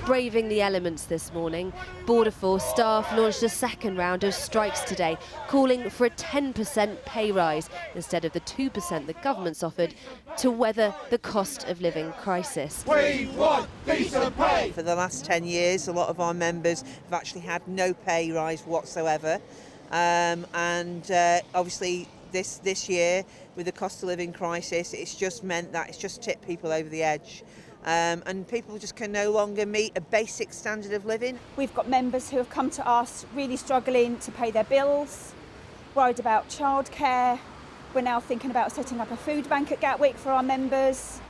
Braving the elements this morning, Border Force staff launched a second round of strikes today, calling for a 10% pay rise instead of the 2% the government's offered to weather the cost of living crisis. We want decent pay! For the last 10 years, a lot of our members have actually had no pay rise whatsoever. Obviously this year, with the cost of living crisis, it's just meant that it's just tipped people over the edge. And people just can no longer meet a basic standard of living. We've got members who have come to us really struggling to pay their bills, worried about childcare. We're now thinking about setting up a food bank at Gatwick for our members.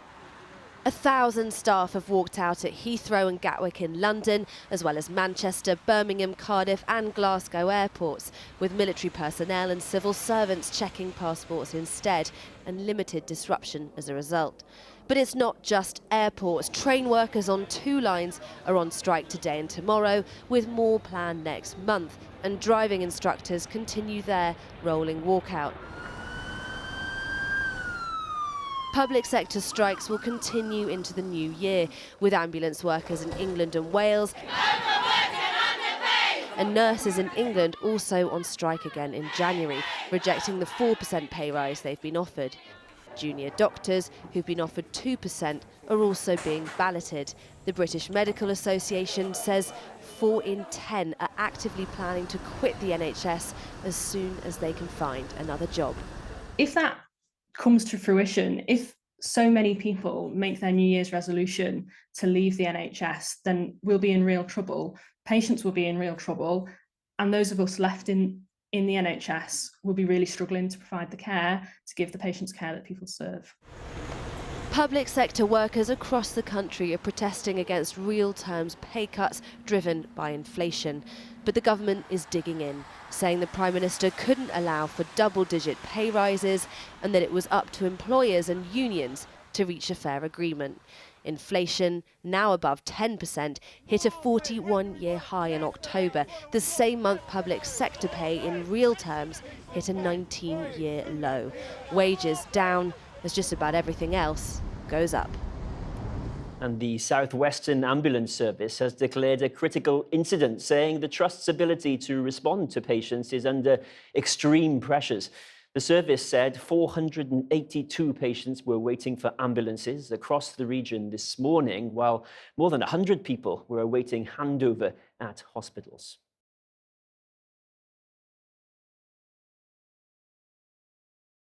1,000 staff have walked out at Heathrow and Gatwick in London, as well as Manchester, Birmingham, Cardiff and Glasgow airports, with military personnel and civil servants checking passports instead, and limited disruption as a result. But it's not just airports. Train workers on 2 lines are on strike today and tomorrow, with more planned next month, and driving instructors continue their rolling walkout. Public sector strikes will continue into the new year, with ambulance workers in England and Wales and nurses in England also on strike again in January, rejecting the 4% pay rise they've been offered. Junior doctors, who've been offered 2%, are also being balloted. The British Medical Association says 4 in 10 are actively planning to quit the NHS as soon as they can find another job. If that comes to fruition, if so many people make their New Year's resolution to leave the NHS, then we'll be in real trouble. Patients will be in real trouble, and those of us left in the NHS will be really struggling to provide the care, to give the patients care that people deserve. Public sector workers across the country are protesting against real terms pay cuts driven by inflation. But the government is digging in, saying the Prime Minister couldn't allow for double-digit pay rises and that it was up to employers and unions to reach a fair agreement. Inflation, now above 10%, hit a 41-year high in October. The same month public sector pay in real terms hit a 19-year low. Wages down as just about everything else goes up. And the Southwestern Ambulance Service has declared a critical incident, saying the Trust's ability to respond to patients is under extreme pressures. The service said 482 patients were waiting for ambulances across the region this morning, while more than 100 people were awaiting handover at hospitals.